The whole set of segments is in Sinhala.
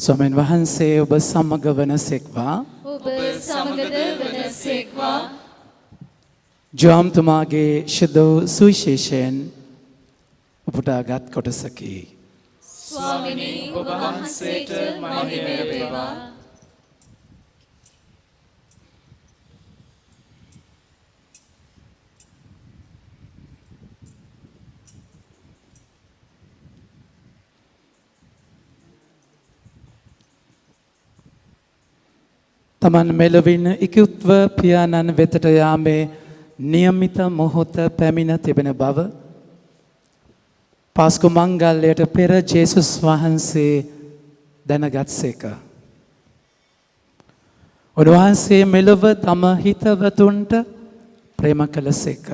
ස්වාමීන් වහන්සේ ඔබ සමග වනසෙක්වා ඔබ සමගද වනසේක්වා. ජාම්තුමාගේ ශුද්ධ සුවිශේෂයෙන් උපුටාගත් කොටසකි. ස්වාමිනී ඔබ වහන්සේට මහිම වේවා. තමන් මෙලොවින් ඉක්ුත්ව පියාණන් වෙතට යාමේ නියමිත මොහොත පැමිණ තිබෙන බව පාස්කු මංගල්‍යයට පෙර ජේසුස් වහන්සේ දැනගත්සේක. උන්වහන්සේ මෙලොව තම හිතවතුන්ට ප්‍රේම කළසේක.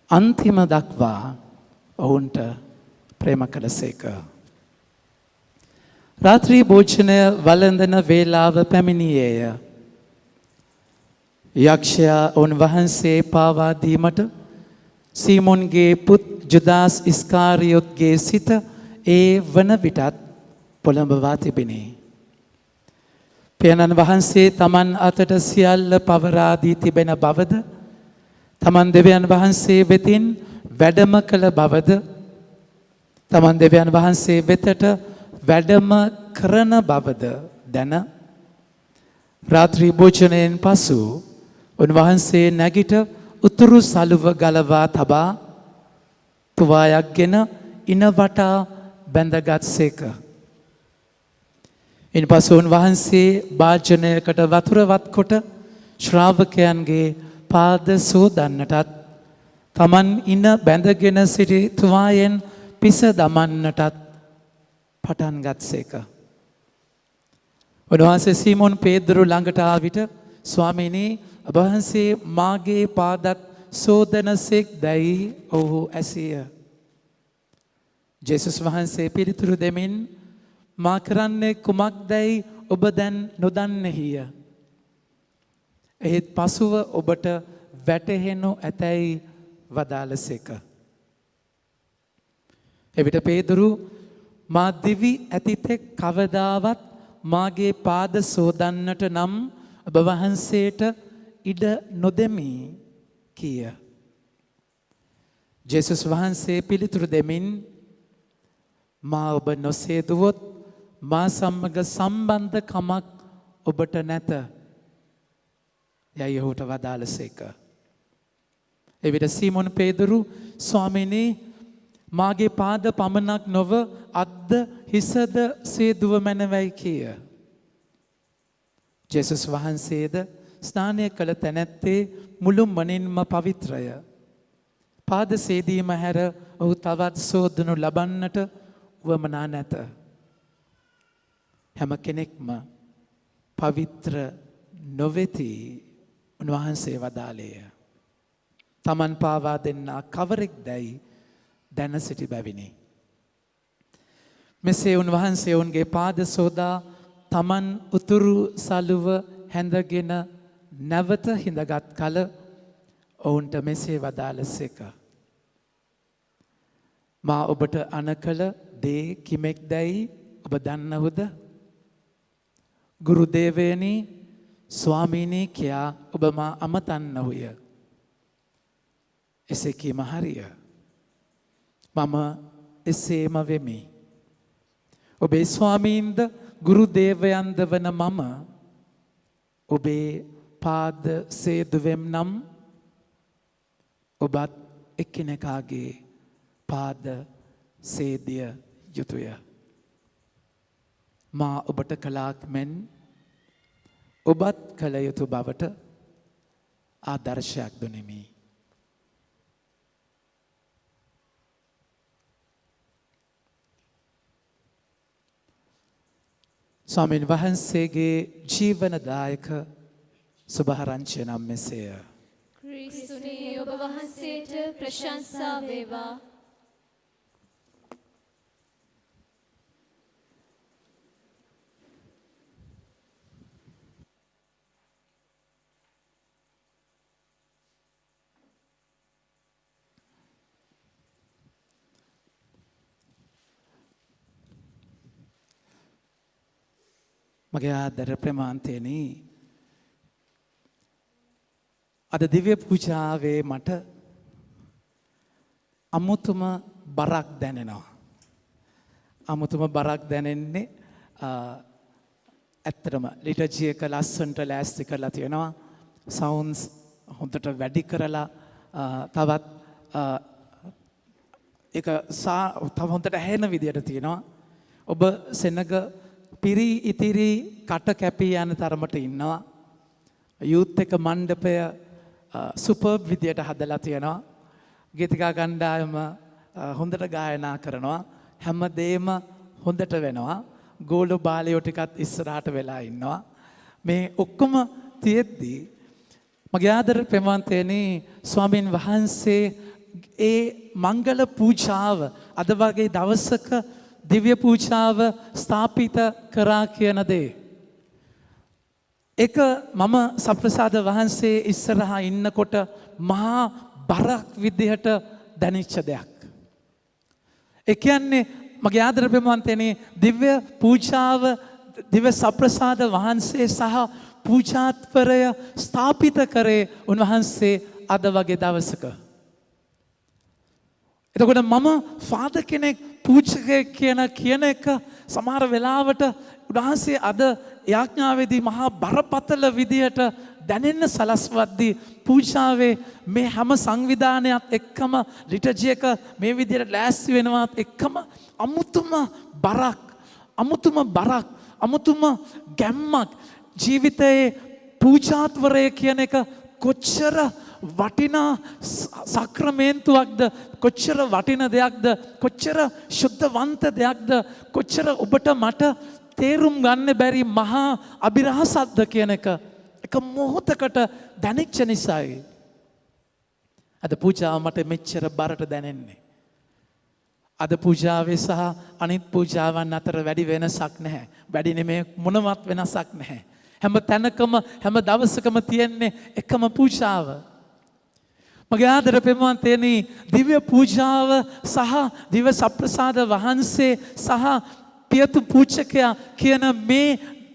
අන්තිම දක්වා ඔවුන්ට ප්‍රේම කළසේක. රාත්‍රී භෝජනය වළඳන වේලාව පැමිණියේය. යක්ෂයා උන්වහන්සේ පාවා දීමට සීමොන්ගේ පුත් ජුදාස් ඉස්කාරියොත්ගේ සිත ඒ වන විටත් පොළඹවා තිබිනි. පියාණන් වහන්සේ තමන් අතට සියල්ල පවරා දී තිබෙන බවද තමන් දෙවියන් වහන්සේ වෙතින් වැඩම කළ බවද තමන් දෙවියන් වහන්සේ වෙතට වැඩම කරන බවද දැන රාත්‍රී භෝජනයෙන් පසු උන්වහන්සේ නැගිට උතුරු සළුව ගලවා තබා තුවායක් ගෙන ඉන වටා බැඳගත්සේක. ඉන්පසු උන්වහන්සේ භාජනයකට වතුරවත් කොට ශ්‍රාවකයන්ගේ පාද සෝදන්නටත් තමන් ඉන බැඳගෙන සිටි තුවායෙන් පිස දමන්නටත් පටන් ගත්සේක. උන්වහන්සේ සීමොන් පේදුරු ළඟට ආ විට ස්වාමීනී ඔබ වහන්සේ මාගේ පාදත් සෝදනසෙක් දැයි ඔහු ඇසිය. ජේසුස් වහන්සේ පිළිතුරු දෙමින් මා කරන්නේ කුමක්දැයි ඔබ දැන් නොදන්නෙහිය. එහෙත් පසුව ඔබට වැටහෙනු ඇතැයි වදාළසේක. එවිට පේදුරු මා දිවි ඇතිතෙක් කවදාවත් මාගේ පාද සෝදන්නට නම් ඔබ වහන්සේට ඉඩ නොදෙමි කීය. ජේසුස් වහන්සේ පිළිතුරු දෙමින් මා ඔබ නොසේදුවොත් මා සමග සම්බන්ධකමක් ඔබට නැත යයි ඔහුට වදාළසේක. එවිට සීමොන් පේදුරු ස්වාමීනී මාගේ පාද පමණක් නොව අත්ද හිසද සේදුව මැනවයි කීය. ජේසුස් වහන්සේද ස්නානය කළ තැනැත්තේ මුළු මනින්ම පවිත්‍රය. පාද සේදීම හැර ඔහු තවත් සෝදනු ලබන්නට වමනා නැත. හැම කෙනෙක්ම පවිත්‍ර නොවෙති උන්වහන්සේ වදාළේය. තමන් පාවා දෙන්නා කවරෙක් දැයි දැන සිටි බැවිනි. මෙසේ උන්වහන්සේ ඔවුන්ගේ පාද සෝදා තමන් උතුරු සළුව හැඳගෙන නැවත හිඳගත් කල ඔවුන්ට මෙසේ වදාළසේක. මා ඔබට අණ කළ දේ කිමෙක් දැයි ඔබ දන්නහුද? ගුරුදේවයනි ස්වාමීනී කියා ඔබ මා අමතන්නහුය. එසේ කීම හරිය. මම එසේම වෙමි. ඔබේ ස්වාමීන්ද ගුරුදේවයන්ද වන මම ඔබේ පාද සේදුවෙම් නම් ඔබත් එක්කෙනෙකාගේ පාද සේදිය යුතුය. මා ඔබට කළාක් මෙන් ඔබත් කළ යුතු බවට ආදර්ශයක් දුනිමි. ස්වාමීන් වහන්සේගේ ජීවනදායක සුභාරංචිය නම් මෙසේය. ක්‍රිස්තුනි ඔබ වහන්සේට ප්‍රශංසා වේවා. මගේ ආදර ප්‍රමාන්තයනි අද දිව්‍ය පූජාවේ මට අමුතුම බරක් දැනෙනවා. අමුතුම බරක් දැනෙන්නේ ඇත්තටම ලිටර්ජි එක ලස්සනට ලෑස්ති කරලා තියෙනවා. සවුන්ඩ්ස් හොඳට වැඩි කරලා තවත් ඒක තව හොඳට ඇහෙන විදියට තියෙනවා. ඔබ සෙනග පිරි ඉතිරි කට කැපී යන තරමට ඉන්නවා. යූත් එක මණ්ඩපය සුපර්බ් විදියට හදලා තියෙනවා. ගීතිකා කණ්ඩායම හොඳට ගායනා කරනවා. හැමදේම හොඳට වෙනවා. ගෝල බාලයෝ ටිකත් ඉස්සරහට වෙලා ඉන්නවා. මේ ඔක්කොම තියෙද්දී මගේ ආදර ප්‍රේමවන්තයනි ස්වාමින් වහන්සේ ඒ මංගල පූජාව අද වගේ දවසක දිව්‍ය පූජාව ස්ථාපිත කරා කියන දේ. එක මම සප්‍රසාද වහන්සේ ඉස්සරහා ඉන්නකොට මහා බරක් විදිහට දැනිච්ච දෙයක්. ඒ කියන්නේ මගේ ආදර ප්‍රේමවන්තයනි දිව්‍ය පූජාව දිව්‍ය සප්‍රසාද වහන්සේ සහ පූජාත්වරය ස්ථාපිත කරේ උන්වහන්සේ අද වගේ දවසක. එතකොට මම ෆාදර් කෙනෙක් පූජකයෙක් කියන එක සමහර වෙලාවට උන්වහන්සේ අද යාඥාවේදී මහා බරපතල විදියට දැනෙන්න සලස්වද්දී පූජාවේ මේ හැම සංවිධානයත් එක්කම ලිටර්ජි එක මේ විදියට ලෑස්ති වෙනවත් එක්කම අමුතුම බරක් අමුතුම ගැම්මක් ජීවිතයේ පූජාත්වරය කියන එක කොච්චර වටිනා සක්‍රමේන්තුවක්ද කොච්චර වටින දෙයක්ද කොච්චර ශුද්ධවන්ත දෙයක්ද කොච්චර ඔබට මට තේරුම් ගන්න බැරි මහා අභිරහසක්ද කියන එක මොහොතකට දැනෙච්ච නිසායි අද පූජාව මට මෙච්චර බරට දැනෙන්නේ. අද පූජාවේ සහ අනිත් පූජාවන් අතර වැඩි වෙනසක් නැහැ. වැඩි නෙමේ මොනවත් වෙනසක් නැහැ. හැම තැනකම හැම දවසකම තියෙන්නේ එකම පූජාව. මගේ ආදර ප්‍රේමවන්තයනි දිව්‍ය පූජාව සහ දිව්‍ය සප්‍රසාද වහන්සේ සහ පියතු පූජකයා කියන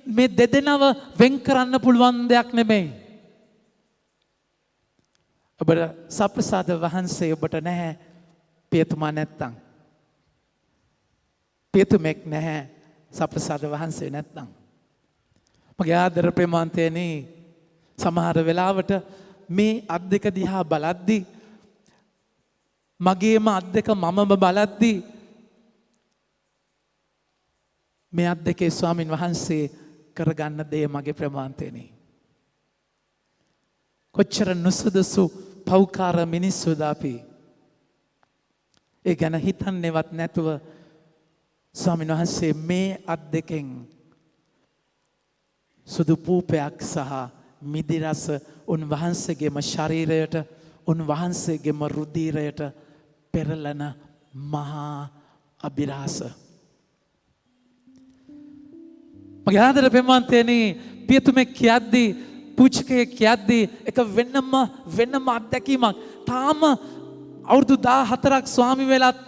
මේ දෙදෙනව වෙන් කරන්න පුළුවන් දෙයක් නෙමෙයි. ඔබට සප්‍රසාද වහන්සේ ඔබට නැහැ පියතුමා නැත්තම්. පියතුමෙක් නැහැ සප්‍රසාද වහන්සේ නැත්තම්. මගේ ආදර ප්‍රේමවන්තයනි සමහර වෙලාවට මේ අත් දෙක දිහා බලද්දී මගේම අත් දෙක මමම බලද්දී මේ අත් දෙකේ ස්වාමින් වහන්සේ කරගන්න දේ මගේ ප්‍රේමවන්තයනි කොච්චර නුසුදුසු පෞකාර මිනිස්සුද අපි. ඒ ගැන හිතන්නේවත් නැතුව ස්වාමින් වහන්සේ මේ අත් දෙකෙන් සුදු පූපයක් සහ මිදිරස උන්වහන්සේගේම ශරීරයට උන්වහන්සේගේම රුධිරයට පෙරලන මහා අභිරහස. මගේ ආදර ප්‍රේමවන්තයනි පියතුමෙක් කියද්දී පූජකයෙක් කියද්දී එක වෙනම අත්දැකීමක්. තාම අවුරුදු 14ක් ස්වාමි වෙලත්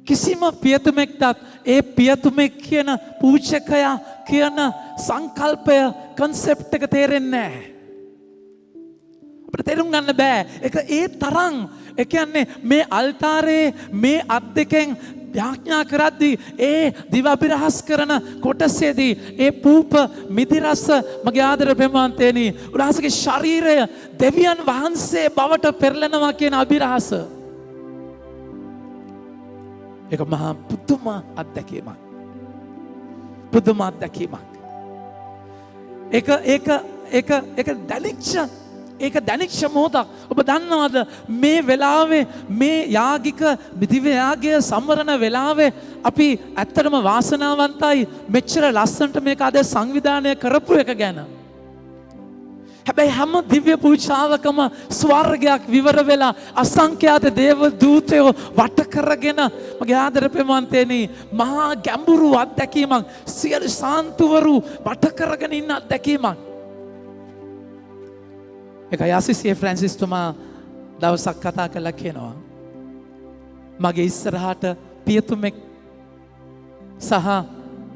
කිසිම පියතුමෙක්ටත් ඒ පියතුමෙක් කියන පූජකයා කියන සංකල්පය කන්සෙප්ට් එක තේරෙන්නේ නැහැ. අපිට තේරුම් ගන්න බෑ. ඒක ඒ තරම් ඒ කියන්නේ මේ අල්තාරේ මේ අත් දෙකෙන් යාඥා කරද්දී ඒ දිව අභිරහස් කරන කොටසේදී ඒ පූප මිදිරස මගේ ආදර ප්‍රේමවන්තයනි උන්වහන්සේගේ ශරීරය දෙවියන් වහන්සේ බවට පෙරලෙනවා කියන අභිරහස. ඒක මහා පුදුම අත්දැකීමක්. පුදුම අත්දැකීමක්. ඒක දැනිච්ච මොහොතක්. ඔබ දන්නවද මේ වෙලාවේ මේ යාගික දිව්‍ය යාගය සම්වරණ වෙලාවේ අපි ඇත්තටම වාසනාවන්තයි මෙච්චර ලස්සනට මේක අද සංවිධානය කරපු එක ගැන. හැබැයි හැම දිව්‍ය පූජාවකම ස්වර්ගයක් විවර වෙලා අසංඛ්‍යාත දේව දූතයෝ වට කරගෙන මගේ ආදර ප්‍රේමවන්තයනි මහා ගැඹුරු අත්දැකීමක් සියලු සාන්තුවරු වට කරගෙන ඉන්න අත්දැකීමක්. එකයි ආසිසියේ ෆ්‍රැන්සිස් තුමා දවසක් කතා කළා කියනවා මගේ ඉස්සරහට පියතුමෙක් සහ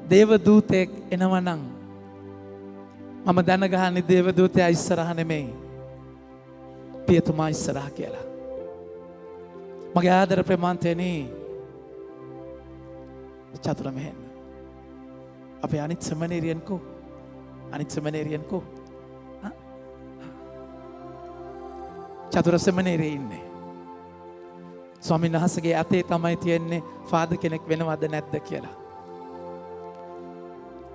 දේව දූතෙක් එනවනම් මම දැනගහන්නේ දේවදූතයා ඉස්සරහ නෙමෙයි. පියතුමා ඉස්සරහ කියලා. මගේ ආදර ප්‍රේමාන්තයනි චතුර මෙහෙන්න. අපේ අනිත් සෙමිනේරියන් කෝ? අනිත් සෙමිනේරියන් කෝ? චතුර සෙමිනේරියේ ඉන්නේ. ස්වාමීන් වහන්සේගේ අතේ තමයි තියෙන්නේ ෆාදර් කෙනෙක් වෙනවද නැද්ද කියලා.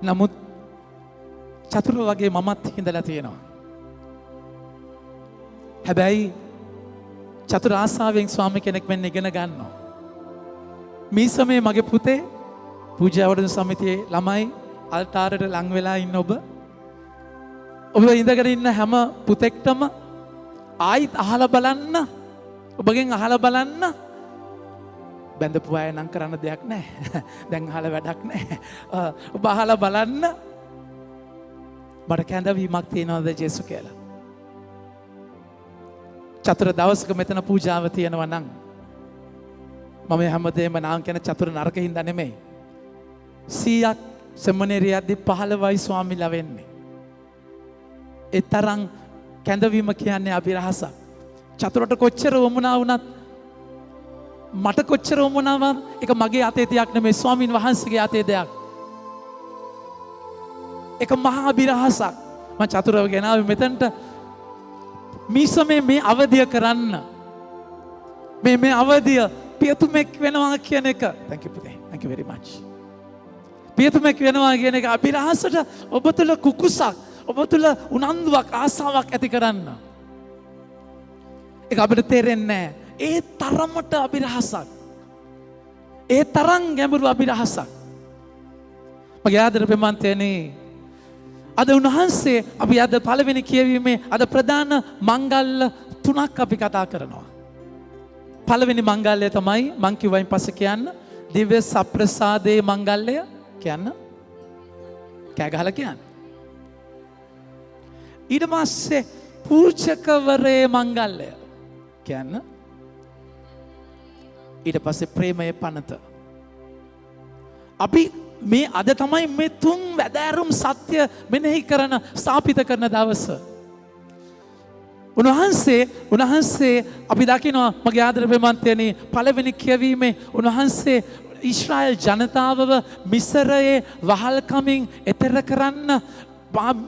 නමුත් චතුර වගේ මමත් හිඳලා තියෙනවා. හැබැයි චතුර ආසාවෙන් ස්වාමි කෙනෙක් වෙන්න ඉගෙන ගන්නවා. මේ සමයේ මගේ පුතේ පූජාවඩන සමිතියේ ළමයි අල්ටාරයට ලං වෙලා ඉන්න ඔබ ඉඳගෙන ඉන්න හැම පුතෙක්ටම ආයිත් අහලා බලන්න, ඔබගෙන් අහලා බලන්න. බැඳපු අය නම් කරන්න දෙයක් නැහැ. දැන් අහලා වැඩක් නැහැ. ඔබ අහලා බලන්න මට කැඳවීමක් තියනවද ජේසු කියලා. චතුර දවසක මෙතන පූජාව තියෙනවා නම් මම හැමදේම නාම් කියන චතුර නරක හින්දා නෙමෙයි. 100ක් සෙමිනේරියද්දී 15යි ස්වාමිලා වෙන්නේ. ඒ තරම් කැඳවීම කියන්නේ අභිරහසක්. චතුරට කොච්චර වමනා වුණත් මට කොච්චර වමනා වුණත් ඒක මගේ අතේ දෙයක් නෙමෙයි, ස්වාමින් වහන්සේගේ අතේ දෙයක්. ඒක මහා අභිරහසක්. මම චතුරව ගෙනාවේ මෙතනට මේ සමේ මේ අවධිය කරන්න. මේ අවධිය පියතුමෙක් වෙනවා කියන එක. Thank you පුතේ. Thank you very much. පියතුමෙක් වෙනවා කියන එක අභිරහසට ඔබ තුළ කුකුසක්, ඔබ තුළ උනන්දුවක්, ආසාවක් ඇති කරන්න. ඒක අපිට තේරෙන්නේ නැහැ. ඒ තරමට අභිරහසක්. ඒ තරම් ගැඹුරු අභිරහසක්. මගේ ආදර ප්‍රේමන්තයනි, අද උන්වහන්සේ අපි අද පළවෙනි කියවීමේ අද ප්‍රධාන මංගල්‍ය 3ක් අපි කතා කරනවා. පළවෙනි මංගල්‍යය තමයි මං කිව්වයින් පස්සේ කියන්න දිව්‍ය සප්‍රසාදේ මංගල්‍යය කියන්න. කෑ ගහලා කියන්න. ඊට පස්සේ පූජකවරේ මංගල්‍යය කියන්න. ඊට පස්සේ ප්‍රේමයේ පනත. අපි මේ අද තමයි මේ 3 වැදෑරුම් සත්‍ය මෙනෙහි කරන, ස්ථාපිත කරන දවස. උන්වහන්සේ අපි දකිනවා මගේ ආදර ප්‍රේමන්තයනි, පළවෙනි කියවීමේ උන්වහන්සේ ඊශ්‍රායල් ජනතාවව මිසරයේ වහල්කමින් එතෙර කරන්න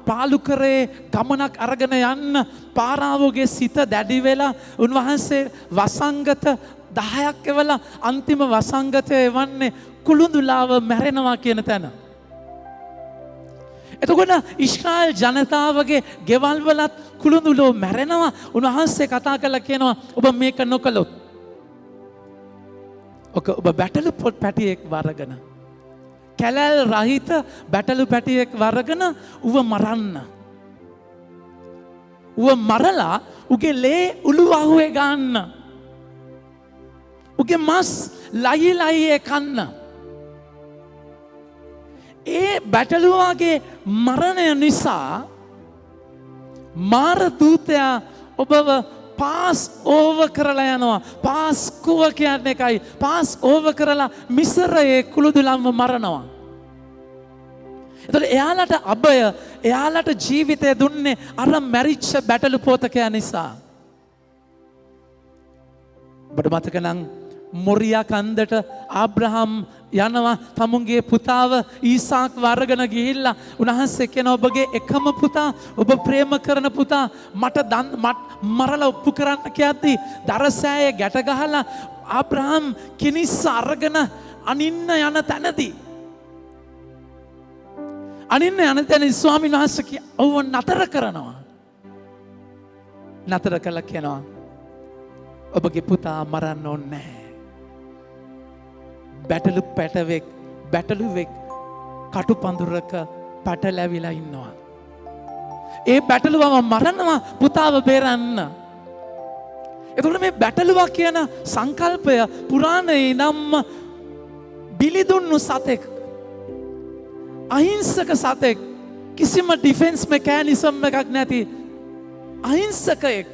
පාලුකරේ ගමනක් අරගෙන යන්න පාරාවෝගේ සිත දැඩි වෙලා උන්වහන්සේ වසංගත 10ක් එවලා අන්තිම වසංගතය එවන්නේ කුළුඳුලාව මැරෙනවා කියන තැන. එතකොට ඊශ්‍රායල් ජනතාවගේ ගෙවල් වලත් කුළුඳුලෝ මැරෙනවා. උන්වහන්සේ කතා කරලා කියනවා ඔබ මේක නොකළොත් ඔබ බැටළු පොත් පැටියෙක් වරගෙන, කැලෑල් රහිත බැටළු පැටියෙක් වරගෙන ඌව මරන්න. ඌව මරලා උගේ ලේ උළු වහුවේ ගන්න. උගේ මස් ලයි කන්න. ඒ බැටළුවාගේ මරණය නිසා මාර දූතයා ඔබව පාස් ඕවර් කරලා යනවා. පාස්කුව කියන්නේ එකයි. පාස් ඕවර් කරලා මිසරයේ කුළුදුලන්ව මරනවා. එතකොට එයාලට අබය, එයාලට ජීවිතය දුන්නේ අර මැරිච්ච බැටළු පෝතකයා නිසා. ඔබට මතක නම් මොරියා කන්දට ආබ්‍රහම් යනවා තමුන්ගේ පුතාව ඊසාක් වරගෙන ගිහිල්ලා උන්වහන්සේ කියන ඔබගේ එකම පුතා, ඔබ ප්‍රේම කරන පුතා මට මරලා ඔප්පු කරන්න කියද්දී දරසෑය ගැට ගහලා ආබ්‍රහම් කිනිස්ස අරගෙන අනින්න යන තැනදී ස්වාමීන් වහන්සේ ඔව් නතර කරනවා. නතර කළා කියනවා ඔබගේ පුතා මරන්න ඕනේ නැහැ. බැටළුවෙක් කටුපඳුරක පැටලැවිලා ඉන්නවා. ඒ බැටළුවව මරනවා පුතාව බේරන්න. එතකොට මේ බැටළුවා කියන සංකල්පය පුරාණයේ ඉඳන්ම බිලිදුන්නු සතෙක්, අහිංසක සතෙක්, කිසිම ඩිෆෙන්ස් මෙකැනිසම් එකක් නැති අහිංසකයෙක්.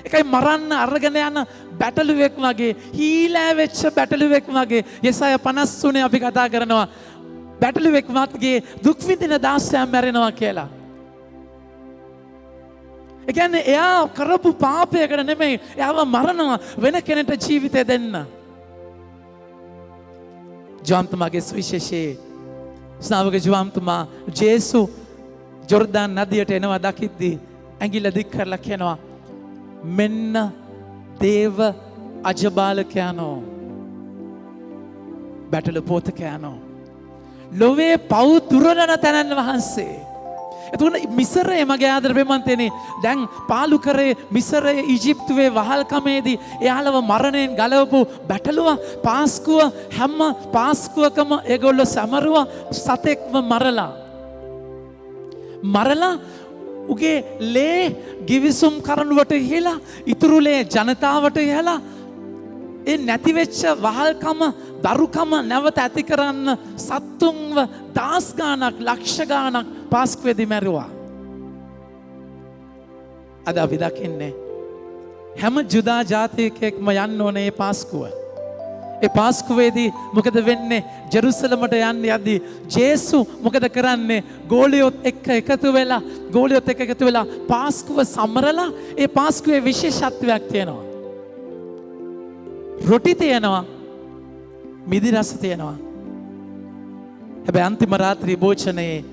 එකයි මරන්න අරගෙන යන බැටළුවෙක් වගේ, හීලෑ වෙච්ච බැටළුවෙක් වගේ. යෙසාය 53 අපි කතා කරනවා බැටළුවෙක් වගේ දුක් විඳින දාසයා මැරෙනවා කියලා. ඒ කියන්නේ එයා කරපු පාපයකට නෙමෙයි එයාව මරනවා වෙන කෙනෙකුට ජීවිතය දෙන්න. ජෝම්තුමාගේ සුවිශේෂයේ ස්නාවක ජෝම්තුමා ජේසු ජොර්දාන් නදියට එනවා දකිද්දී ඇඟිල්ල දික් කරලා කියනවා මෙන්න දේව අජබාලකයන්ෝ බැටළු පෝතකයන්ෝ ලොවේ පව් තුරලන තැනන් වහන්සේ. එතකොට මිසරයේ මගේ ආදර ප්‍රේමන්තේනේ දැන් පාලු කරේ මිසරයේ ඊජිප්තුවේ වහල්කමේදී එයාලව මරණයෙන් ගලවපු බැටළුව පාස්කුව හැම පාස්කුවකම ඒගොල්ලෝ සමරුව සතෙක්ව මරලා උගේ ලේ ගිවිසුම් කරනුවට ඉහලා ඉතුරු ලේ ජනතාවට ඉහලා ඒ නැතිවෙච්ච වහල්කම දරුකම නැවත ඇති කරන්න සත්තුන්ව දහස් ගාණක් ලක්ෂ ගාණක් පාස්කුවේදී මැරුවා. අද අපි දකින්නේ හැම ජුදා ජාතිකයෙක්ම යන්න ඕනේ මේ පාස්කුව. ඒ පාස්කුවේදී මොකද වෙන්නේ? ජෙරුසලමට යන්න යද්දී ජේසු මොකද කරන්නේ? ගෝලියොත් එක්ක එකතු වෙලා පාස්කුව සමරලා ඒ පාස්කුවේ විශේෂත්වයක් තියෙනවා. රොටි තියෙනවා, මිදි රස තියෙනවා. හැබැයි අන්තිම රාත්‍රී භෝජනයේ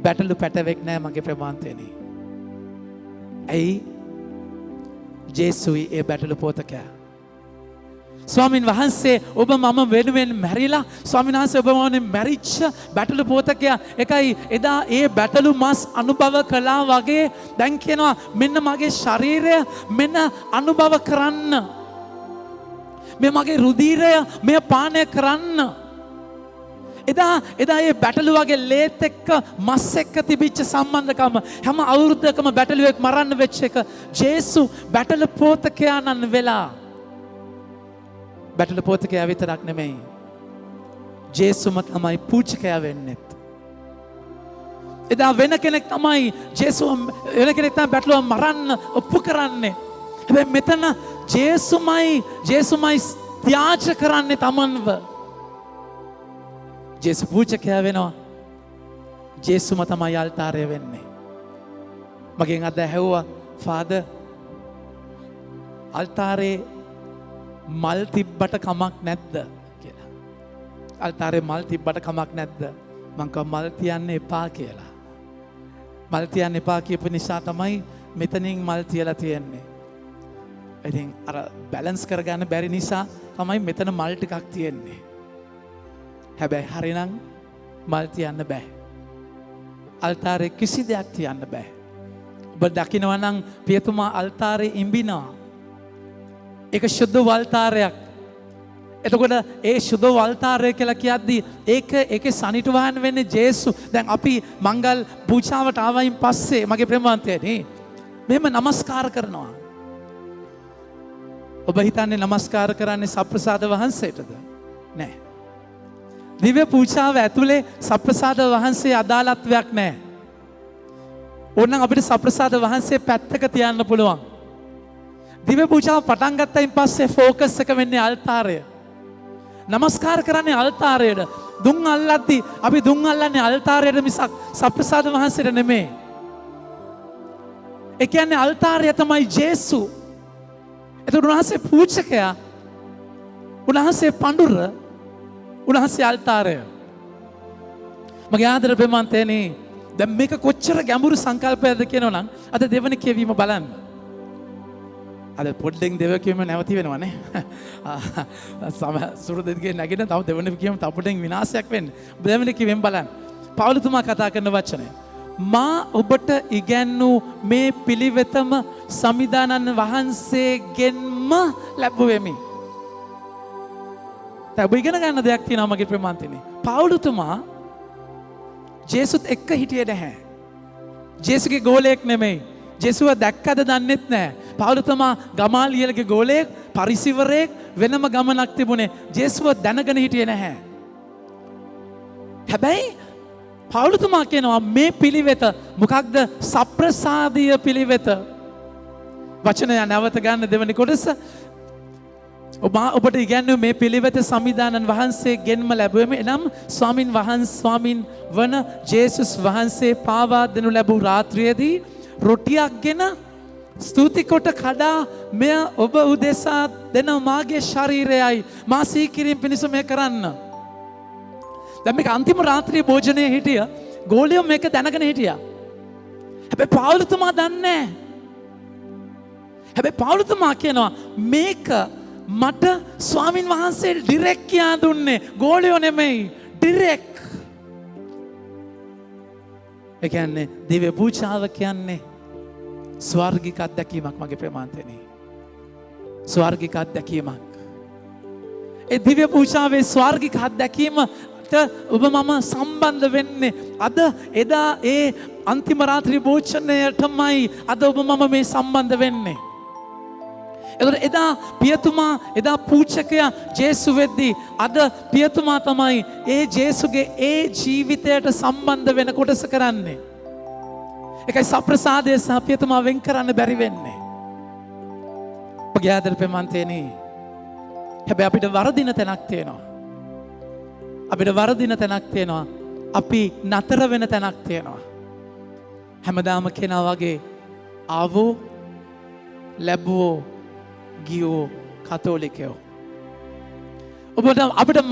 බැටළු පැටවෙක් නෑ මගේ ප්‍රමාන්තයනේ. ඇයි? ජේසුයි ඒ බැටළු පෝතකයා. ස්වාමින් වහන්සේ ඔබ මම වෙනුවෙන් මැරිලා ස්වාමීන් වහන්සේ ඔබ මම මැරිච්ච බැටළු පෝතකයා එකයි එදා ඒ බැටළු මස් අනුභව කළා වගේ දැන් කියනවා මෙන්න මගේ ශරීරය මෙන්න අනුභව කරන්න. මේ මගේ රුධීරය මෙය පානය කරන්න. එදා ඒ බැටළුවගේ ලේත් එක්ක මස් එක්ක තිබිච්ච සම්බන්ධකම හැම අවුරුද්දකම බැටළුවෙක් මරන්න වෙච්ච එක ජේසු බැටළු පෝතකයාණන් වෙලා බැටළු පෝතකයා විතරක් නෙමෙයි ජේසුම තමයි පූජකයා වෙන්නෙත්. එදා වෙන කෙනෙක් තමයි බැටළුව මරන්න ඔප්පු කරන්නේ. හැබැයි මෙතන ජේසුමයි ත්‍යාජ කරන්නේ තමන්ව. ජේසු පූජකයා වෙනවා. ජේසුම තමයි අල්තාරය වෙන්නේ. මගෙන් අද ඇහුවා ෆාදර් අල්තාරේ මල් තිබ්බට කමක් නැද්ද කියලා. අල්තාරේ මල් තිබ්බට කමක් නැද්ද? මං කිව්වා මල් තියන්න එපා කියලා. මල් තියන්න එපා කියපු නිසා තමයි මෙතනින් මල් තියලා තියෙන්නේ. ඉතින් අර බැලන්ස් කරගන්න බැරි නිසා තමයි මෙතන මල් ටිකක් තියෙන්නේ. හැබැයි හරිනම් මල් තියන්න බෑ. අල්තාරේ කිසි දෙයක් තියන්න බෑ. ඔබ දකිනවා නම් පියතුමා අල්තාරේ ඉඹිනවා. ඒක ශුද්ධ වල්තාරයක්. එතකොට ඒ ශුද්ධ වල්තාරය කියලා කියද්දී ඒකේ සනිටුවහන් වෙන්නේ ජේසු. දැන් අපි මංගල් පූජාවට ආවයින් පස්සේ මගේ ප්‍රේමවන්තයනි මෙහෙම নমස්කාර කරනවා. ඔබ හිතන්නේ নমස්කාර කරන්නේ සප්‍රසාද වහන්සේටද? නෑ. දිව්‍ය පූජාව ඇතුලේ සප්‍රසාද වහන්සේ අදාළත්වයක් නෑ. ඕනනම් අපිට සප්‍රසාද වහන්සේ පැත්තක තියන්න පුළුවන්. දිව්‍ය පූජාව පටන් ගත්තයින් පස්සේ ફોකස් එක වෙන්නේ අල්තාරය. নমස්කාර කරන්නේ අල්තාරයට. දුම් අල්ලද්දී අපි දුම් අල්ලන්නේ අල්තාරයට මිසක් සප්‍රසාද වහන්සේට නෙමෙයි. ඒ කියන්නේ අල්තාරය තමයි ජේසු. එතකොට උන්වහන්සේ පූජකයා, උන්වහන්සේ පඬුර, උන්වහන්සේ අල්තාරය. මගේ ආදර ප්‍රේමන්තයනි දැන් මේක කොච්චර ගැඹුරු සංකල්පයක්ද කියනවා නම් අද දෙවන කියවීම බලන්න. අද පොඩ්ඩෙන් දෙව කියවීම නැවති වෙනවනේ. සුරුදෙද්ගේ නැගිටින තව දෙවන කියවීම තපුටෙන් විනාශයක් වෙන්නේ. දෙවන කියවීම බලන්න. පවුලතුමා කතා කරන වචනය. මා ඔබට ඉගැන්වූ මේ පිළිවෙතම සමිදානන් වහන්සේගෙන්ම ලැබුවෙමි. ඔබ ඉගෙන ගන්න දෙයක් තියෙනවා මගේ ප්‍රේමන්තනේ. පවුලතුමා ජේසුත් එක්ක හිටියේ නැහැ. ජේසුගේ ගෝලයක් නෙමෙයි. ජේසුව දැක්කද දන්නෙත් නැහැ. පවුලතුමා ගමාලියලගේ ගෝලයක්, පරිසිවරයෙක්, වෙනම ගමනක් තිබුණේ. ජේසුව දැනගෙන හිටියේ නැහැ. හැබැයි පවුලතුමා කියනවා මේ පිළිවෙත මොකක්ද? සප්‍රසාදීය පිළිවෙත. වචනය නැවත ගන්න දෙවනි කොටස. ඔබට ඉගැන්වූ මේ පිළිවෙත සමිදානන් වහන්සේගෙන්ම ලැබුවෙමි. එනම් ස්වාමින් වන ජේසුස් වහන්සේ පාවා දෙනු ලැබූ රාත්‍රියේදී රොටියක් ගෙන ස්තුති කොට කඩා මෙය ඔබ උදෙසා දෙන මාගේ ශරීරයයි මා සීකිරීම පිණිස මේ කරන්න. දැන් මේක අන්තිම රාත්‍රියේ භෝජනයේ හිටිය ගෝලියෝ මේක දැනගෙන හිටියා. හැබැයි පාවුලතුමා දන්නේ නැහැ. හැබැයි පාවුලතුමා කියනවා මේක මට ස්වාමින් වහන්සේ ඩිරෙක්ට් කියා දුන්නේ ගෝලියෝ නෙමෙයි ඩිරෙක්ට්. ඒ කියන්නේ දිව්‍ය පූජාව කියන්නේ ස්වර්ගික අත්දැකීමක් මගේ ප්‍රේමාන්තනේ. ස්වර්ගික අත්දැකීමක්. ඒ දිව්‍ය පූජාවේ ස්වර්ගික අත්දැකීමට ඔබ මම සම්බන්ධ වෙන්නේ අද එදා ඒ අන්තිම රාත්‍රී භෝජනයටමයි අද ඔබ මම මේ සම්බන්ධ වෙන්නේ. එතකොට එදා පියතුමා එදා පූජකයා ජේසු වෙද්දී අද පියතුමා තමයි ඒ ජේසුගේ ඒ ජීවිතයට සම්බන්ධ වෙන කොටස කරන්නේ. ඒකයි සප්‍රසාදය සහ පියතුමා වෙන් කරන්න බැරි වෙන්නේ. ඔබගේ ආදර ප්‍රේමන්තේනි. හැබැයි අපිට වරදින තැනක් තියෙනවා. අපිට වරදින තැනක් තියෙනවා. අපි නතර වෙන තැනක් තියෙනවා. හැමදාම කෙනා වගේ ආවෝ ලැබුවෝ ගියෝ කතෝලිකයෝ. අපිට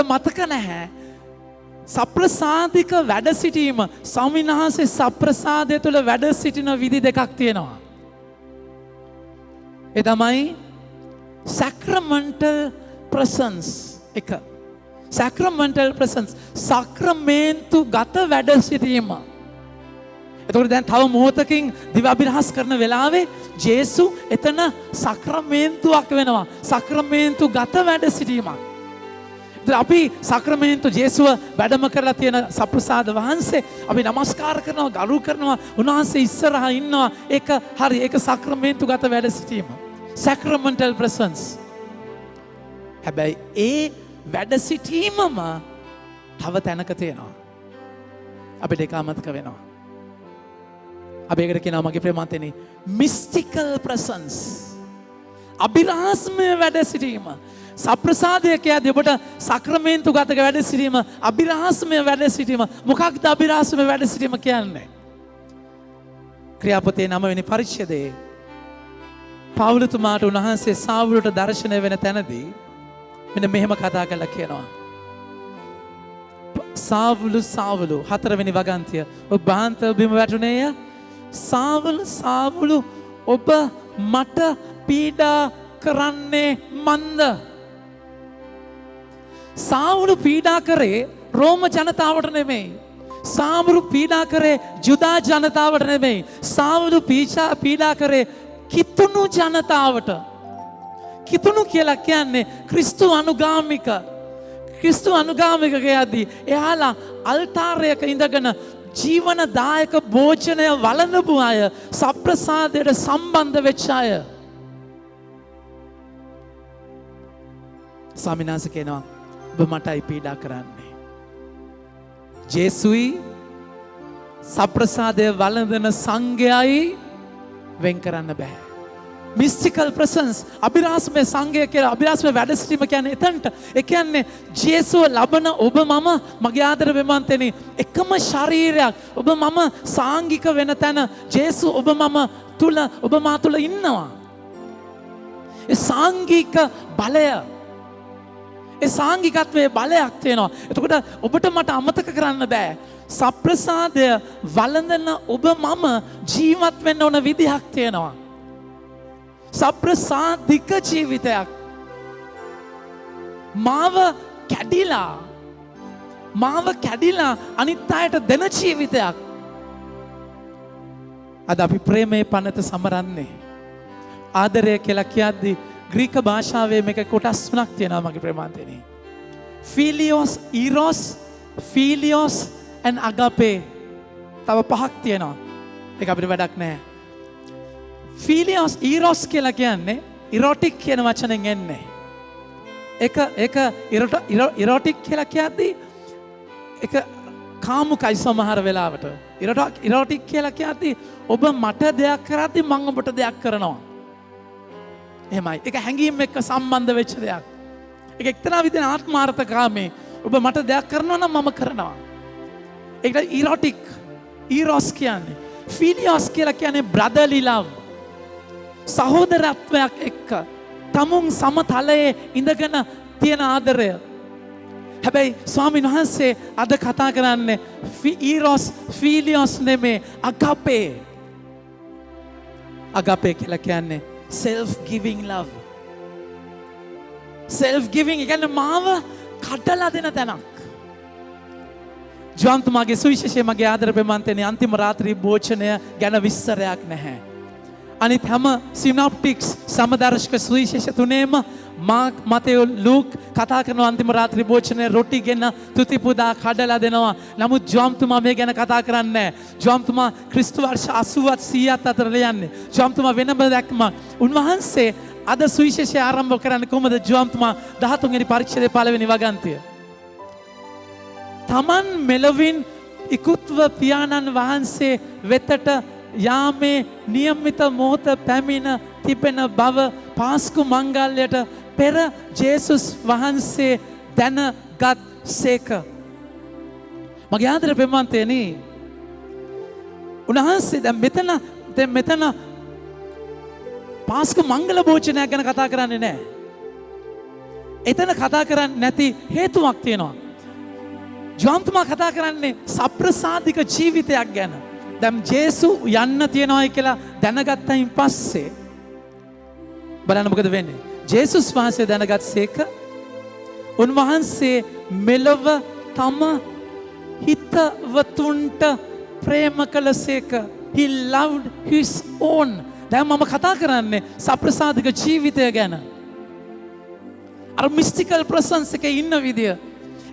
මතක නැහැ සප්‍රසාදික වැඩ සිටීම ස්වාමීන් වහන්සේ සප්‍රසාදය තුළ වැඩ සිටින විදි දෙකක් තියෙනවා. ඒ තමයි sacramental presence එක. sacramental presence සක්‍රමේන්තු ගත වැඩ සිටීම. එතකොට දැන් තව මොහොතකින් දිව අභිරහස් කරන වෙලාවේ ජේසු එතන සක්‍රමේන්තුවක් වෙනවා. සක්‍රමේන්තු ගත වැඩ සිටීමක්. අපි සක්‍රමේන්තු ජේසුව වැඩම කරලා තියෙන සප්‍රසාද වහන්සේ අපි නමස්කාර කරනවා ගරු කරනවා උන්වහන්සේ ඉස්සරහා ඉන්නවා. ඒක හරි ඒක සක්‍රමේන්තු ගත වැඩ සිටීම. sacramental presence. හැබැයි ඒ වැඩ සිටීමම තව තැනක තියෙනවා. අපිට ඒක අමතක වෙනවා. අපි ඒකට කියනවා මගේ ප්‍රේමන්තනේ mystical presence. අභිරහස්මය වැඩ සිටීම. සප්‍රසාදය කියද්දී ඔබට සක්‍රමේන්තු ගතක වැඩ සිටීම අභිරහස්මය වැඩ සිටීම. මොකක්ද අභිරහස්මය වැඩ සිටීම කියන්නේ? ක්‍රියාපොතේ 9 වෙනි පරිච්ඡේදයේ පවුලතුමාට උන්වහන්සේ සාවුලට දර්ශනය වෙන තැනදී මෙන්න මෙහෙම කතා කරලා කියනවා. සාවුලු 4 වෙනි වගන්තිය ඔබ බාන්ත බිම වැටුනේය. සාවුලු ඔබ මට පීඩා කරන්නේ මන්ද? සාවුලු පීඩා කරේ රෝම ජනතාවට නෙමෙයි. සාවුලු පීඩා කරේ ජුදා ජනතාවට නෙමෙයි. සාවුලු පීඩා කරේ කිතුණු ජනතාවට. කිතුණු කියලා කියන්නේ ක්‍රිස්තු අනුගාමික. ක්‍රිස්තු අනුගාමික කියද්දී එයාලා අල්තාරයක ඉඳගෙන ජීවනදායක භෝජනය වළඳපු අය, සප්‍රසාදයට සම්බන්ධ වෙච්ච අය. ස්වාමීන් වහන්සේ කියනවා ඔබ මටයි පීඩා කරන්නේ. ජේසුයි සප්‍රසාදය වළඳන සංඝයයි වෙන් කරන්න බෑ. mystical presence අභිරහස්මය සංඝය කියලා අභිරහස්මය වැඩ සිටීම කියන්නේ එතනට. ඒ කියන්නේ ජේසුව ලබන ඔබ මම මගේ ආදර වෙමන්තෙනි එකම ශරීරයක්. ඔබ මම සාංගික වෙන තැන ජේසු ඔබ මම තුල ඔබ මා තුල ඉන්නවා. ඒ සාංගික බලය ඒ සාංගිකත්වයේ බලයක් තියෙනවා. එතකොට ඔබට මට අමතක කරන්න බෑ. සප්‍රසාදය වළඳන ඔබ මම ජීවත් වෙන්න ඕන විදිහක් තියෙනවා. සප්‍රසාදික ජීවිතයක්. මාව කැඩිලා අනිත් අයට දෙන ජීවිතයක්. අද අපි ප්‍රේමයේ පනත සමරන්නේ. ආදරය කියලා කියද්දී ග්‍රීක භාෂාවේ මේක කොටස් තුනක් තියෙනවා මගේ ප්‍රේමාන්තනේ. ෆිලියෝස්, ඊරෝස්, ෆිලියෝස් and agape. තව පහක් තියෙනවා. ඒක අපිට වැඩක් නැහැ. ෆිලියෝස්, ඊරෝස් කියලා කියන්නේ ඉරොටික් කියන වචනෙන් එන්නේ. ඒක ඉරොටික් කියලා කියද්දී ඒක කාමුකයි සමහර වෙලාවට. ඉරොටික් කියලා කියද්දී ඔබ මට දෙයක් කරද්දී මම ඔබට දෙයක් කරනවා. එහෙමයි. ඒක හැඟීම් එක්ක සම්බන්ධ වෙච්ච දෙයක්. ඒක එක්තරා විදිහේ ආත්මාර්ථකාමී. ඔබ මට දෙයක් කරනවා නම් මම කරනවා. ඒකට ඉරොටික්, ඊරොස් කියන්නේ. ෆිලියස් කියලා කියන්නේ brotherly love. සහෝදරත්වයක් එක්ක තමුන් සමතලයේ ඉඳගෙන තියෙන ආදරය. හැබැයි ස්වාමීන් වහන්සේ අද කතා කරන්නේ ඊරොස් ෆිලියස් නෙමේ අගපේ. අගපේ කියලා කියන්නේ self giving love. self giving කියන්නේ මාව කඩලා දෙන තැනක්. ජොන්තුමාගේ සුවිශේෂය මගේ ආදර ප්‍රේමන්තනේ අන්තිම රාත්‍රී භෝජනය ගැන විස්තරයක් නැහැ. අනිත් හැම සිනොප්ටික්ස් සමදර්ශක සුවිශේෂ තුනේම මාක් මතෙව් ලූක් කතා කරන අන්තිම රාත්‍රී භෝජනයේ රොටි ගෙන තුති පුදා කඩලා දෙනවා. නමුත් ජොන්තුමා මේ ගැන කතා කරන්නේ නැහැ. ජොන්තුමා ක්‍රිස්තු වර්ෂ 80ත් 100ත් අතර යන්නේ. ජොන්තුමා වෙනම දැක්ම. උන්වහන්සේ අද සුවිශේෂය ආරම්භ කරන්නේ කොහොමද? ජොන්තුමා 13 වෙනි පරිච්ඡේදයේ 1 වෙනි වගන්තිය. තමන් මෙලොවින් ඉක්ුත්ව පියාණන් වහන්සේ වෙතට යාමේ නියමිත මොහොත පැමිණ තිබෙන බව පාස්කු මංගල්‍යයට පෙර ජේසුස් වහන්සේ දැනගත් සේක. මගේ ආදර ප්‍රේමන්තයනි, උන්වහන්සේ දැන් මෙතන පාස්කු මංගල භෝජනයක් ගැන කතා කරන්නේ නැහැ. එතන කතා කරන්නේ නැති හේතුවක් තියෙනවා. ජොන්තුමා කතා කරන්නේ සප්‍රසාදික ජීවිතයක් ගැන. දැන් ජේසු යන්න තියනවායි කියලා දැනගත්තයින් පස්සේ බලන්න මොකද වෙන්නේ? ජේසුස් වහන්සේ දැනගත්සේක උන්වහන්සේ මෙලොව තම හිතවතුන්ට ප්‍රේම කළසේක. He loved his own. දැන් මම කතා කරන්නේ සප්‍රසාදික ජීවිතය ගැන. අර මිස්ටිකල් ප්‍රසන්ස් එකේ ඉන්න විදිය.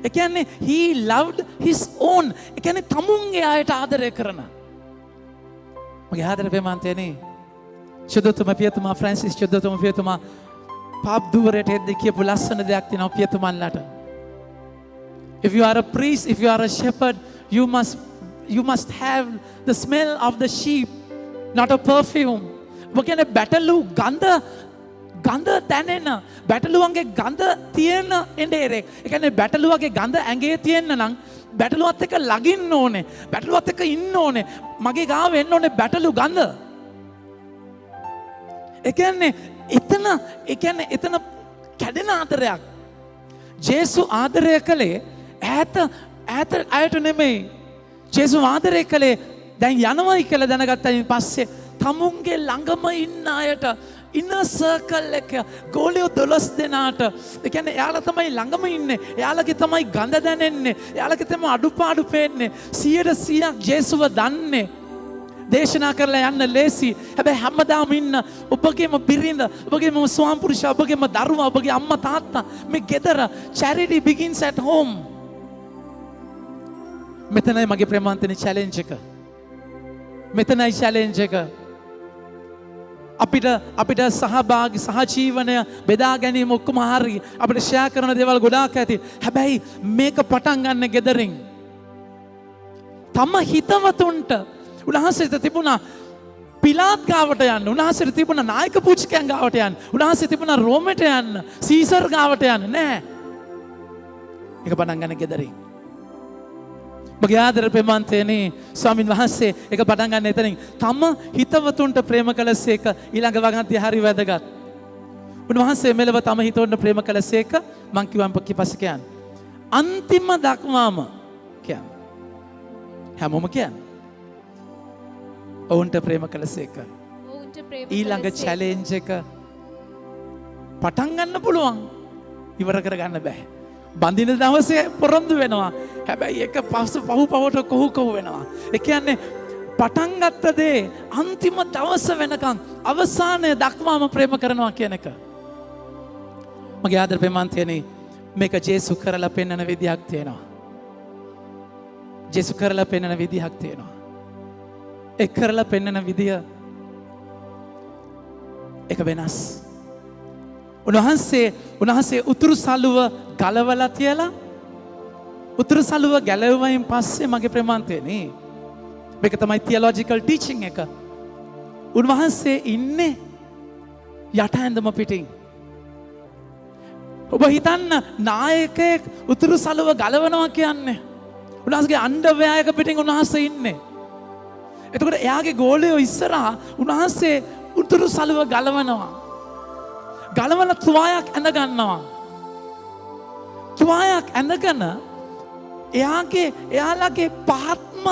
ඒ කියන්නේ he loved his own. ඒ කියන්නේ තමුන්ගේ අයට ආදරය කරන. මගේ ආදර ප්‍රේමන්තයනි, චුදතුම පියතුමා ෆ්‍රැන්සිස් චුදතුම පියතුමා පාප් දුවරට එද්දී කියපු ලස්සන දෙයක් තියෙනවා පියතුමන්ලට. If you are a priest, if you are a shepherd, you must have the smell of the sheep, not a perfume. ඔබ කියන්නේ බැටළු ගඳ දැනෙන, බැටළුවන්ගේ ගඳ තියෙන එඬේරෙක්. ඒ කියන්නේ බැටළුවගේ ගඳ ඇඟේ තියෙන්න නම් බැටළුවත් එක්ක ළඟින්න ඕනේ, බැටළුවත් එක්ක ඉන්න ඕනේ, මගේ ගාව එන්න ඕනේ බැටළු ගඳ. ඒ කියන්නේ එතන කැඩෙන ආදරයක්. ජේසු ආදරය කළේ ඈත අයට නෙමෙයි. ජේසු ආදරය කළේ දැන් යනවයි කියලා දැනගත්තයින් පස්සේ තමුන්ගේ ළඟම ඉන්න අයට, ඉන්න සර්කල් එක, ගෝලියෝ 12 දෙනාට. ඒ කියන්නේ එයාලා තමයි ළඟම ඉන්නේ. එයාලගේ තමයි ගඳ දැනෙන්නේ. එයාලගේ තමයි අඩුපාඩු පේන්නේ. 100% ජේසුව දන්නේ. දේශනා කරලා යන්න ලේසි. හැබැයි හැමදාම ඉන්න ඔබගේම බිරිඳ, ඔබගේම ස්වාම පුරුෂයා, ඔබගේම දරුවා, ඔබගේ අම්මා තාත්තා මේ ගෙදර. charity begins at home. මෙතනයි මගේ ප්‍රේමාන්තනේ challenge එක. මෙතනයි challenge එක. අපිට සහභාගී සහජීවනය බෙදා ගැනීම ඔක්කොම හරි. අපිට ෂෙයා කරන දේවල් ගොඩාක් ඇති. හැබැයි මේක පටන් ගන්න ගෙදරින්. තම හිතවතුන්ට උන්වහන්සේට තිබුණා පිලාත් ගාවට යන්න. උන්වහන්සේට තිබුණා නායක පූජකයන් ගාවට යන්න. උන්වහන්සේ තිබුණා රෝමෙට යන්න, සීසර් ගාවට යන්න. නෑ. ඒක පටන් ගන්න ගෙදරින්. මගේ ආදර ප්‍රේමන්තයනි, ස්වාමින් වහන්සේ ඒක පටන් ගන්න එතනින්. තම හිතවතුන්ට ප්‍රේම කළසේක. ඊළඟ වගන්තිය හරි වැදගත්. උන්වහන්සේ මෙලව තම හිතවතුන්ට ප්‍රේම කළසේක. මං කිව්වම් පස්සේ කියන්නේ අන්තිම දක්වාම කියන්නේ හැමෝම කියන්නේ ඔවුන්ට ප්‍රේම කළසේක. ඊළඟ චැලෙන්ජ් එක පටන් ගන්න පුළුවන්, ඉවර කරගන්න බෑ. බඳින දවසේ පොරොන්දු වෙනවා. හැබැයි ඒක පහුපවට කොහු වෙනවා. ඒ කියන්නේ පටන් ගත්ත දේ අන්තිම දවස වෙනකන් අවසානය දක්වාම ප්‍රේම කරනවා කියන එක. මගේ ආදර ප්‍රේමන්තයනි, මේක ජේසු කරලා පෙන්වන විදිහක් තියෙනවා. ජේසු කරලා පෙන්වන විදිහක් තියෙනවා. ඒ කරලා පෙන්වන විදිය ඒක වෙනස්. උන්වහන්සේ උතුරු සළුව ගලවලා තියලා, උතුරු සළුව ගැලවුවයින් පස්සේ මගේ ප්‍රේමන්තයනි, මේක තමයි තියොලොජිකල් ටීචින් එක. උන්වහන්සේ ඉන්නේ යට ඇඳම පිටින්. ඔබ හිතන්න නායකයෙක් උතුරු සළුව ගලවනවා කියන්නේ උන්වහන්සේගේ අන්ඩර්වෙයාර් එක පිටින් උන්වහන්සේ ඉන්නේ. එතකොට එයාගේ ගෝලයෝ ඉස්සරහා උන්වහන්සේ උතුරු සළුව ගලවනවා. ගලවන තුවායක් ඇඳ ගන්නවා. තුවායක් ඇඳගෙන එයාලගේ පහත්ම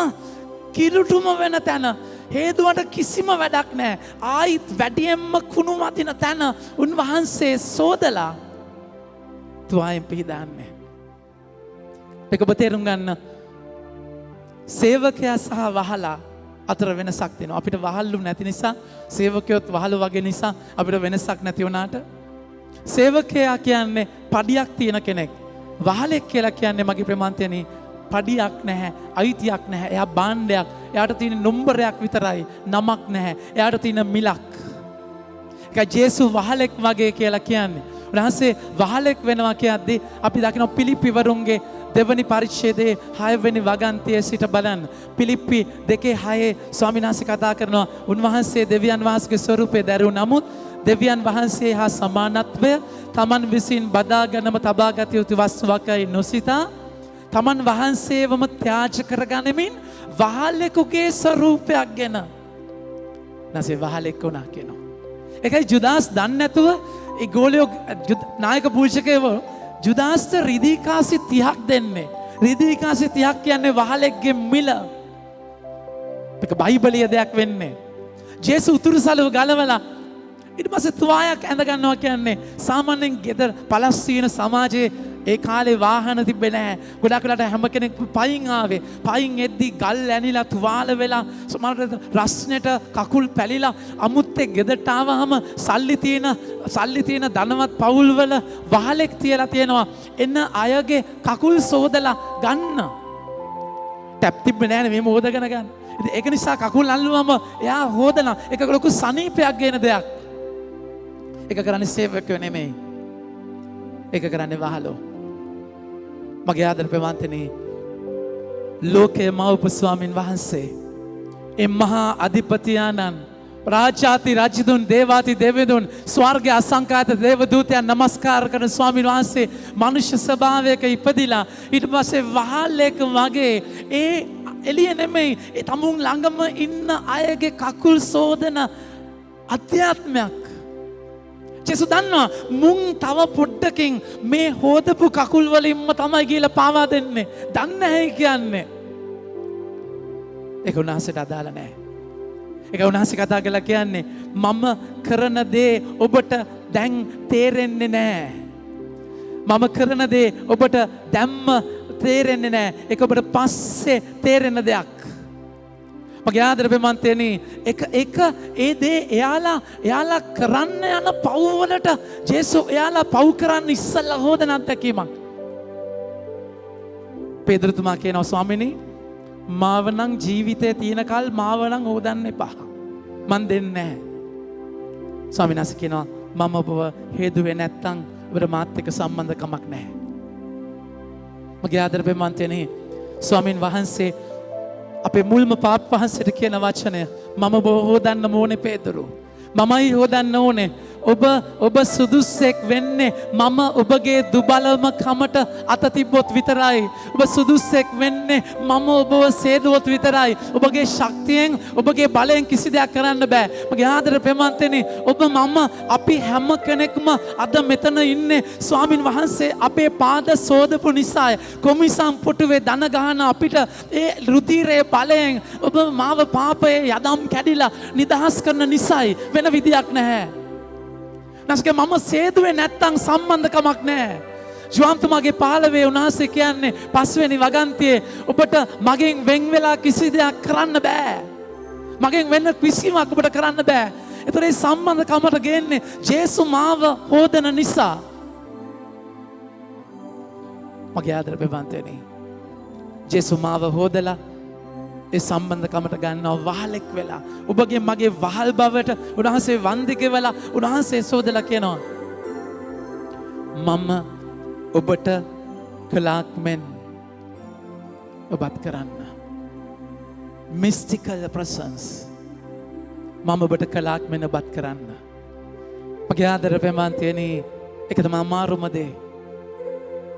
කිලුටුම වෙන තැන හේදුවට කිසිම වැඩක් නැහැ. ආයිත් වැඩියෙන්ම කුණු වදින තැන උන්වහන්සේ සෝදලා තුවායෙන් පිහදාන්නේ. ඒක ඔබ තේරුම් ගන්න. සේවකයා සහ වහලා අතර වෙනසක් තියෙනවා. අපිට වහල්ලු නැති නිසා, සේවකයොත් වහලු වගේ නිසා අපිට වෙනසක් නැති වුණාට සේවකයා කියන්නේ පඩියක් තියෙන කෙනෙක්. වහලෙක් කියලා කියන්නේ මගේ ප්‍රමාන්තයනේ පඩියක් නැහැ, අයිතියක් නැහැ. එයා භාණ්ඩයක්. එයාට තියෙන නම්බරයක් විතරයි, නමක් නැහැ. එයාට තියෙන මිලක්. ඒකයි ජේසු වහලෙක් වගේ කියලා කියන්නේ. උන්වහන්සේ වහලෙක් වෙනවා කියද්දී අපි දකිනවා පිලිප්පි වරුන්ගේ දෙවනි පරිච්ඡේදයේ 6 වෙනි වගන්තියේ සිට බලන්න. පිලිප්පි 2:6 ස්වාමීන් වහන්සේ කතා කරනවා උන්වහන්සේ දෙවියන් වහන්සේගේ ස්වරූපේ දැරූ නමුත් දෙවියන් වහන්සේ හා සමානත්වය තමන් විසින් බදාගෙනම තබාගත යුතු වස්තුවකයි නොසිතා තමන් වහන්සේවම ත්‍යාජ කරගනිමින් වහලෙකුගේ ස්වරූපයක් ගෙන නැසේ වහලෙක් වුණා කියනවා. ඒකයි ජුදාස් දන්නේ නැතුව ඒ ගෝලියෝ නායක පූජකයෝ ජුදාස්ට රිදී කාසි 30ක් දෙන්නේ. රිදී කාසි 30ක් කියන්නේ වහලෙක්ගේ මිල. ඒක බයිබලීය දෙයක් වෙන්නේ. ජේසු උතුරු සළුව ගලවලා ඊට පස්සේ තුවායක් ඇඳ ගන්නවා කියන්නේ සාමාන්‍යයෙන් ගෙදර පලස්තීන සමාජයේ ඒ කාලේ වාහන තිබ්බේ නැහැ. ගොඩක් වෙලාට හැම කෙනෙක් පයින් ආවේ. පයින් එද්දී ගල් ඇනිලා තුවාල වෙලා සමහරවිට රස්නෙට කකුල් පැලිලා අමුත්තේ ගෙදරට ආවහම සල්ලි තියෙන ධනවත් පවුල්වල වහලෙක් තියලා තියෙනවා. එන්න අයගේ කකුල් සෝදලා ගන්න. ටැප් තිබ්බේ නැහැ නේ මේ හොදගෙන ගන්න. ඉතින් ඒක නිසා කකුල් අල්ලුවම එයා හොදලා ඒක ලොකු සනීපයක් ගේන දෙයක්. ඒක කරන්නේ සේවකයෝ නෙමෙයි. ඒක කරන්නේ වහලෝ. මගේ ආදර ප්‍රවන්තනේ ලෝකයේ මව්පු ස්වාමින් වහන්සේ ඒ මහා අධිපතියාණන් රාජාති රජදුන් දේවාති දේවදුන් ස්වර්ගයේ අසංඛ්‍යාත දේවදූතයන් නමස්කාර කරන ස්වාමින් වහන්සේ මනුෂ්‍ය ස්වභාවයක ඉපදිලා ඊට පස්සේ වහලෙක් වගේ ඒ එළිය නෙමෙයි ඒ තමුන් ළඟම ඉන්න අයගේ කකුල් සෝදන අධ්‍යාත්මයක්. ජේසු දන්නවා මුන් තව පොඩ්ඩකින් මේ හොදපු කකුල් වලින්ම තමයි කියලා පාවා දෙන්නේ. දන්නේ නැහැ කියන්නේ. ඒක උන්වහන්සේට අදාළ නැහැ. ඒක උන්වහන්සේ කතා කරලා කියන්නේ මම කරන දේ ඔබට දැන් තේරෙන්නේ නැහැ. මම කරන දේ ඔබට දැම්ම තේරෙන්නේ නැහැ. ඒක ඔබට පස්සේ තේරෙන දෙයක්. මගේ ආදර ප්‍රමන්තයනි එක ඒ දේ එයාලා කරන්න යන පව් වලට ජේසු එයාලා පව් කරන්න ඉස්සල්ලා හොදන අත්දැකීමක්. පේදුරුතුමා කියනවා ස්වාමිනී මාව නම් ජීවිතේ තියෙන කල් මාව නම් හොදන්න එපා. මන් දෙන්නේ නැහැ. ස්වාමීන් වහන්සේ කියනවා මම ඔබව හේදුවේ නැත්තම් ඔබට මාත් එක්ක සම්බන්ධකමක් නැහැ. මගේ ආදර ප්‍රමන්තයනි ස්වාමීන් වහන්සේ අපේ මුල්ම පාප් වහන්සේට කියන වචනය මම ඔබ හොදන්න ඕනේ පේදුරු. මමයි හොදන්න ඕනේ. ඔබ සුදුස්සෙක් වෙන්නේ මම ඔබගේ දුබලම කමට අත තිබ්බොත් විතරයි. ඔබ සුදුස්සෙක් වෙන්නේ මම ඔබව සේදුවොත් විතරයි. ඔබගේ ශක්තියෙන් ඔබගේ බලයෙන් කිසි දෙයක් කරන්න බෑ. මගේ ආදර ප්‍රේමන්තනේ ඔබ මම අපි හැම කෙනෙක්ම අද මෙතන ඉන්නේ ස්වාමින් වහන්සේ අපේ පාද සෝදපු නිසායි. කොමිසම් පුටුවේ දන ගහන අපිට ඒ රුධිරයේ බලයෙන් ඔබ මාව පාපයේ යදම් කැඩිලා නිදහස් කරන නිසායි. වෙන විදියක් නැහැ. නැස්කේ මම සේදුවේ නැත්තම් සම්බන්ධකමක් නැහැ. ජුවන්තුමාගේ 15 උන්වහන්සේ කියන්නේ 5 වෙනි වගන්තියේ ඔබට මගෙන් වෙන් වෙලා කිසි දෙයක් කරන්න බෑ. මගෙන් වෙන කිසිමක් ඔබට කරන්න බෑ. ඒතර ඒ සම්බන්ධකමට ගේන්නේ ජේසු මාව හොදන නිසා. මගේ ආදර බෙවන්තනේ ජේසු මාව හොදලා ඒ සම්බන්ධකමට ගන්නවා වහලෙක් වෙලා. ඔබගේ මගේ වහල් බවට උන්වහන්සේ වන්දික වෙලා උන්වහන්සේ සෝදලා කියනවා මම ඔබට කලාක් මෙන් ඔබත් කරන්න. mystical presence මම ඔබට කලාක් මෙන් ඔබත් කරන්න. මගේ ආදර ප්‍රේමන්තයනි ඒක තමයි අමාරුම දේ.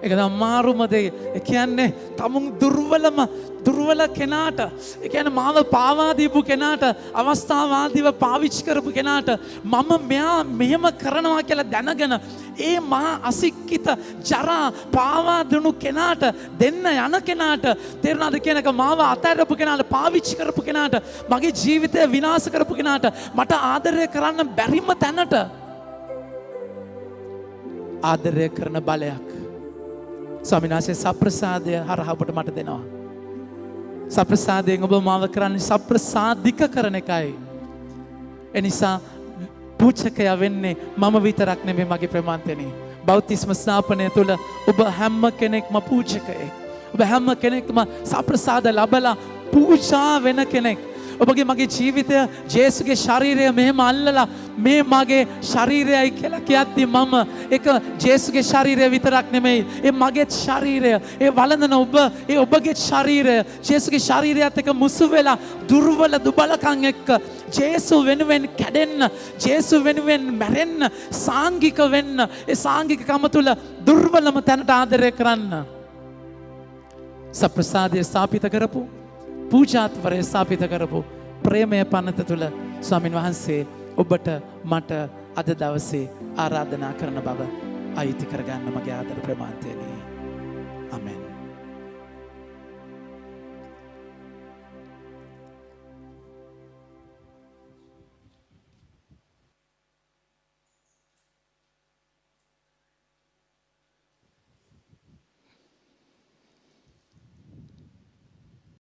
ඒක තමයි අමාරුම දේ. ඒ කියන්නේ තමුන් දුර්වල කෙනාට, ඒ කියන්නේ මාව පාවා දීපු කෙනාට, අවස්ථාවාදීව පාවිච්චි කරපු කෙනාට මම මෙයා මෙහෙම කරනවා කියලා දැනගෙන ඒ මහා අසික්කිත ජරා පාවා දුණු කෙනාට දෙන්න යන කෙනාට තේරුණාද කියන එක, මාව අතහැරපු කෙනාට, පාවිච්චි කරපු කෙනාට, මගේ ජීවිතය විනාශ කරපු කෙනාට මට ආදරය කරන්න බැරිම තැනට ආදරය කරන බලයක් ස්වාමීන් වහන්සේ සප්‍රසාදය හරහා ඔබට මට දෙනවා. සප්‍රසාදයෙන් ඔබ මාව කරන්නේ සප්‍රසාදික කරන එකයි. එනිසා පූජකයා වෙන්නේ මම විතරක් නෙමෙයි, මගේ ප්‍රමාන්තනේ. බෞතිස්ම ස්නාපනය තුළ ඔබ හැම කෙනෙක්ම පූජකයෙක්. ඔබ හැම කෙනෙක්ම සප්‍රසාද ලබලා පූජා වෙන කෙනෙක්. ඔබගේ මගේ ජීවිතය ජේසුගේ ශරීරය මෙහෙම අල්ලලා මේ මගේ ශරීරයයි කියලා කියද්දි මම ඒක ජේසුගේ ශරීරය විතරක් නෙමෙයි, ඒ මගේ ශරීරය, ඒ වළඳන ඔබ, ඒ ඔබගේ ශරීරය ජේසුගේ ශරීරයත් එක්ක මුසු වෙලා දුර්වල දුබලකම් එක්ක ජේසු වෙනුවෙන් කැඩෙන්න, ජේසු වෙනුවෙන් මැරෙන්න, සාංගික වෙන්න, ඒ සාංගිකකම තුල දුර්වලම තැනට ආදරය කරන්න සප්‍රසාදය ස්ථාපිත කරපු, පූජාත්වරය ස්ථාපිත කරපු ප්‍රේමය පනත තුළ ස්වාමින් වහන්සේ ඔබට මට අද දවසේ ආරාධනා කරන බව අයිති කරගන්න මගේ ආදර ප්‍රමාන්තයනේ. ආමෙන්.